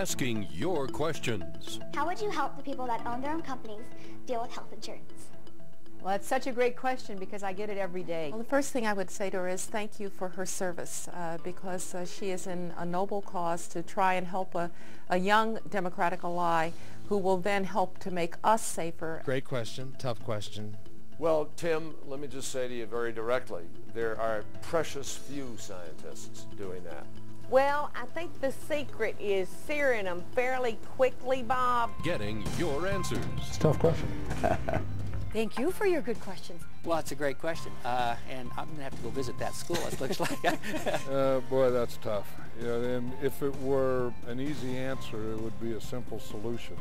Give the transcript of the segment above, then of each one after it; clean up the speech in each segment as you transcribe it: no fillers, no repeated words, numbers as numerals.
Asking your questions. How would you help the people that own their own companies deal with health insurance? Well, that's such a great question because I get it every day. Well, the first thing I would say to her is thank you for her service because she is in a noble cause to try and help a young Democratic ally who will then help to make us safer. Great question, tough question. Well, Tim, let me just say to you very directly, there are precious few scientists doing that. Well, I think the secret is searing them fairly quickly, Bob. Getting your answers. It's a tough question. Thank you for your good questions. Well, it's a great question, and I'm going to have to go visit that school, it looks like. Boy, that's tough. You know, and if it were an easy answer, it would be a simple solution.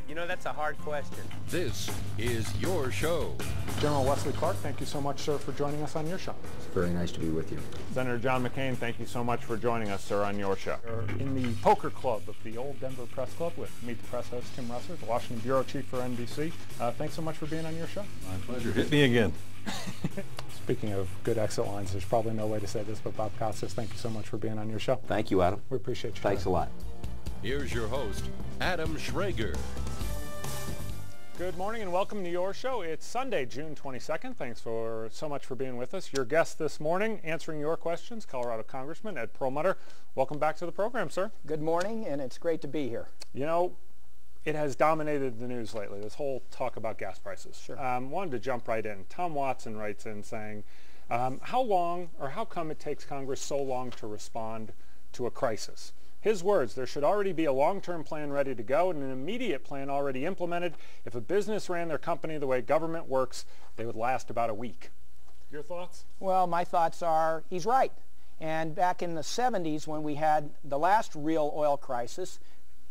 You know, that's a hard question. This is your show. General Wesley Clark, thank you so much, sir, for joining us on your show. It's very nice to be with you. Senator John McCain, thank you so much for joining us, sir, on your show. In the poker club of the old Denver Press Club with Meet the Press host Tim Russer, the Washington Bureau Chief for NBC. Thanks so much for being on your show. My pleasure. Hit me again. Speaking of good exit lines, there's probably no way to say this, but Bob Costas, thank you so much for being on your show. Thank you, Adam. We appreciate you. Thanks a lot. Here's your host, Adam Schrager. Good morning and welcome to your show. It's Sunday, June 22nd. Thanks so much for being with us. Your guest this morning, answering your questions, Colorado Congressman Ed Perlmutter. Welcome back to the program, sir. Good morning, and it's great to be here. You know, it has dominated the news lately, this whole talk about gas prices. Sure. Wanted to jump right in. Tom Watson writes in saying, how long or how come it takes Congress so long to respond to a crisis? His words, there should already be a long-term plan ready to go and an immediate plan already implemented. If a business ran their company the way government works, they would last about a week. Your thoughts? Well, my thoughts are he's right. And back in the 70s when we had the last real oil crisis,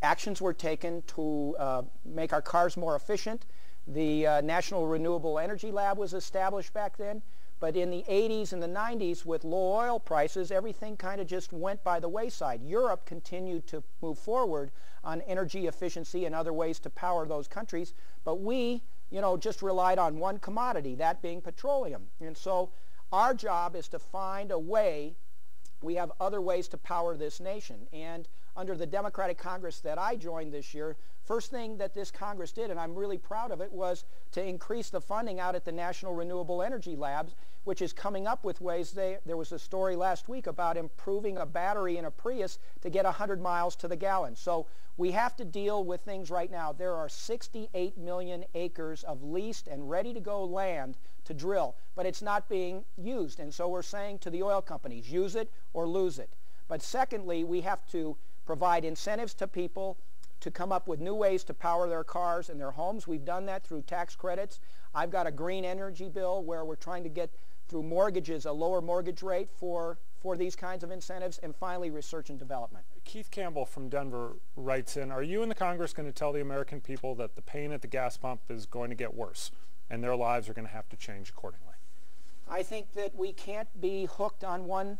actions were taken to make our cars more efficient. The National Renewable Energy Lab was established back then. But in the 80s and the 90s, with low oil prices, everything kind of just went by the wayside. Europe continued to move forward on energy efficiency and other ways to power those countries. But we, you know, just relied on one commodity, that being petroleum. And so our job is to find a way. We have other ways to power this nation. And under the Democratic Congress that I joined this year, first thing that this Congress did, and I'm really proud of it, was to increase the funding out at the National Renewable Energy Labs, which is coming up with ways. There was a story last week about improving a battery in a Prius to get 100 miles to the gallon. So we have to deal with things right now. There are 68 million acres of leased and ready-to-go land to drill, but it's not being used. And so we're saying to the oil companies, use it or lose it. But secondly, we have to provide incentives to people to come up with new ways to power their cars and their homes. We've done that through tax credits. I've got a green energy bill where we're trying to get through mortgages a lower mortgage rate for these kinds of incentives, and finally research and development. Keith Campbell from Denver writes in, are you and the Congress going to tell the American people that the pain at the gas pump is going to get worse and their lives are going to have to change accordingly? I think that we can't be hooked on one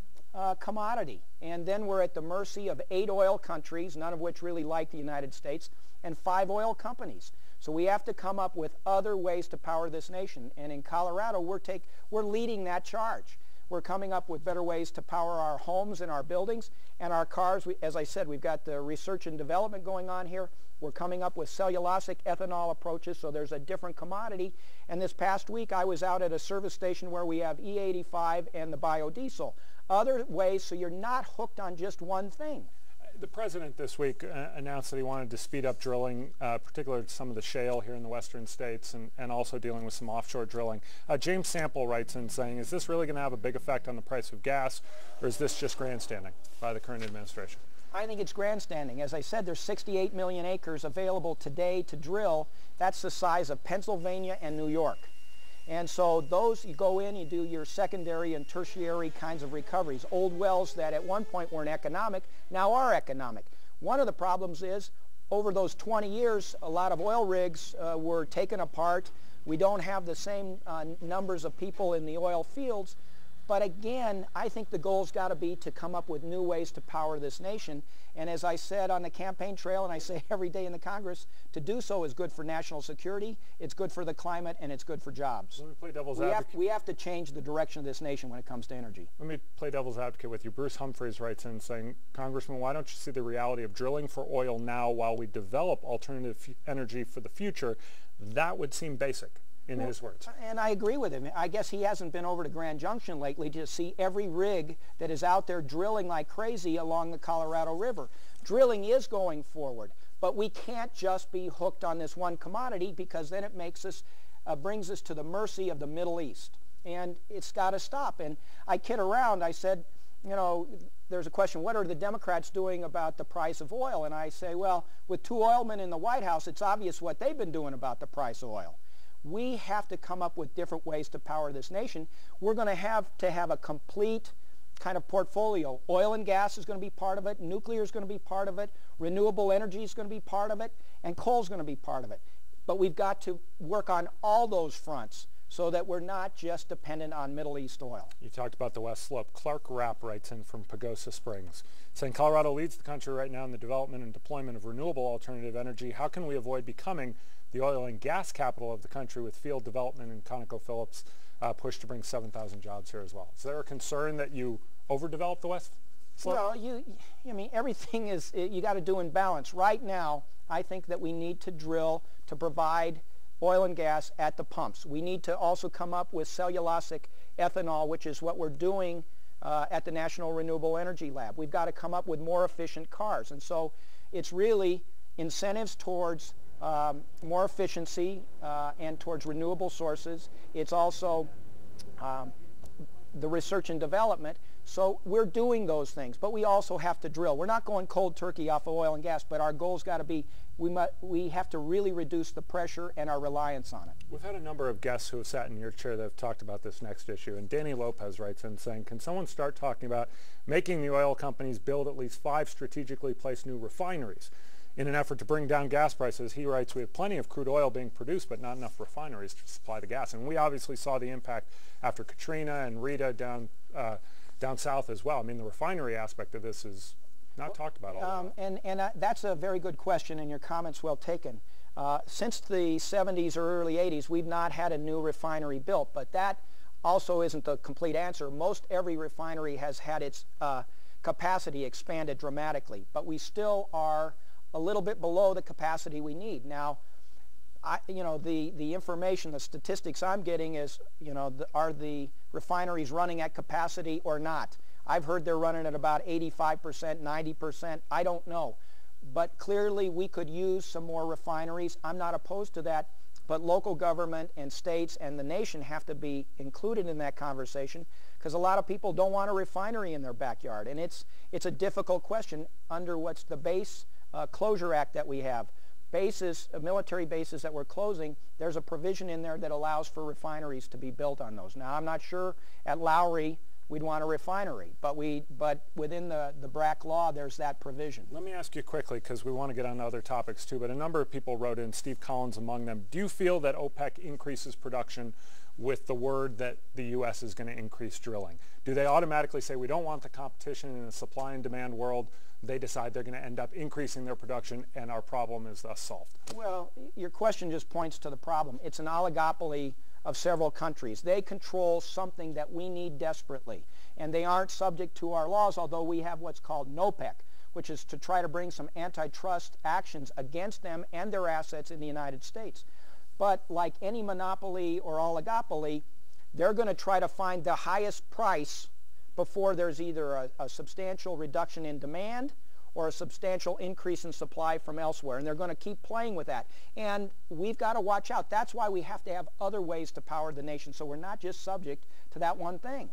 commodity, and then we're at the mercy of 8 oil countries, none of which really like the United States, and 5 oil companies. So we have to come up with other ways to power this nation, and in Colorado we're leading that charge. We're coming up with better ways to power our homes and our buildings and our cars. As I said, we've got the research and development going on here. We're coming up with cellulosic ethanol approaches, so there's a different commodity. And this past week I was out at a service station where we have E85 and the biodiesel. Other ways so you're not hooked on just one thing. The president this week announced that he wanted to speed up drilling, particularly some of the shale here in the western states, and also dealing with some offshore drilling. James Sample writes in saying, is this really going to have a big effect on the price of gas, or is this just grandstanding by the current administration? I think it's grandstanding. As I said, there's 68 million acres available today to drill. That's the size of Pennsylvania and New York. And so those, you go in, you do your secondary and tertiary kinds of recoveries. Old wells that at one point weren't economic, now are economic. One of the problems is, over those 20 years, a lot of oil rigs were taken apart. We don't have the same numbers of people in the oil fields. But again, I think the goal's got to be to come up with new ways to power this nation. And as I said on the campaign trail, and I say every day in the Congress, to do so is good for national security, it's good for the climate, and it's good for jobs. Let me play devil's advocate. We have to change the direction of this nation when it comes to energy. Let me play devil's advocate with you. Bruce Humphreys writes in saying, Congressman, why don't you see the reality of drilling for oil now while we develop alternative energy for the future? That would seem basic. In his words. And I agree with him. I guess he hasn't been over to Grand Junction lately to see every rig that is out there drilling like crazy along the Colorado River. Drilling is going forward, but we can't just be hooked on this one commodity, because then it makes us, brings us to the mercy of the Middle East. And it's got to stop. And I kid around. I said, you know, there's a question, what are the Democrats doing about the price of oil? And I say, well, with two oilmen in the White House, it's obvious what they've been doing about the price of oil. We have to come up with different ways to power this nation. We're going to have a complete kind of portfolio. Oil and gas is going to be part of it. Nuclear is going to be part of it. Renewable energy is going to be part of it. And coal is going to be part of it. But we've got to work on all those fronts so that we're not just dependent on Middle East oil. You talked about the West Slope. Clark Rapp writes in from Pagosa Springs, saying Colorado leads the country right now in the development and deployment of renewable alternative energy. How can we avoid becoming the oil and gas capital of the country with field development and ConocoPhillips push to bring 7,000 jobs here as well? Is there a concern that you overdevelop the West Slope? Well, I mean, everything is, you got to do in balance. Right now, I think that we need to drill to provide oil and gas at the pumps. We need to also come up with cellulosic ethanol, which is what we're doing at the National Renewable Energy Lab. We've got to come up with more efficient cars. And so it's really incentives towards more efficiency and towards renewable sources. It's also the research and development. So we're doing those things, but we also have to drill. We're not going cold turkey off of oil and gas, but our goal's got to be we have to really reduce the pressure and our reliance on it. We've had a number of guests who have sat in your chair that have talked about this next issue, and Danny Lopez writes in saying, can someone start talking about making the oil companies build at least 5 strategically placed new refineries? In an effort to bring down gas prices, he writes, we have plenty of crude oil being produced, but not enough refineries to supply the gas. And we obviously saw the impact after Katrina and Rita down south as well. I mean, the refinery aspect of this is not talked about all that. And that's a very good question, and your comment's well taken. Since the 70s or early 80s, we've not had a new refinery built, but that also isn't the complete answer. Most every refinery has had its capacity expanded dramatically, but we still are a little bit below the capacity we need. Now, the information, the statistics I'm getting is, are the refineries running at capacity or not? I've heard they're running at about 85%, 90%. I don't know. But clearly we could use some more refineries. I'm not opposed to that, but local government and states and the nation have to be included in that conversation, because a lot of people don't want a refinery in their backyard. And it's a difficult question under what's the base closure act that we have. Bases, military bases that we're closing, there's a provision in there that allows for refineries to be built on those. Now, I'm not sure at Lowry we'd want a refinery, but within the BRAC law, there's that provision. Let me ask you quickly, because we want to get on to other topics too, but a number of people wrote in, Steve Collins among them. Do you feel that OPEC increases production with the word that the U.S. is going to increase drilling? Do they automatically say we don't want the competition in a supply and demand world? They decide they're going to end up increasing their production and our problem is thus solved? Well, your question just points to the problem. It's an oligopoly of several countries. They control something that we need desperately, and they aren't subject to our laws, although we have what's called NOPEC, which is to try to bring some antitrust actions against them and their assets in the United States. But like any monopoly or oligopoly, they're going to try to find the highest price before there's either a substantial reduction in demand or a substantial increase in supply from elsewhere. And they're going to keep playing with that. And we've got to watch out. That's why we have to have other ways to power the nation, so we're not just subject to that one thing.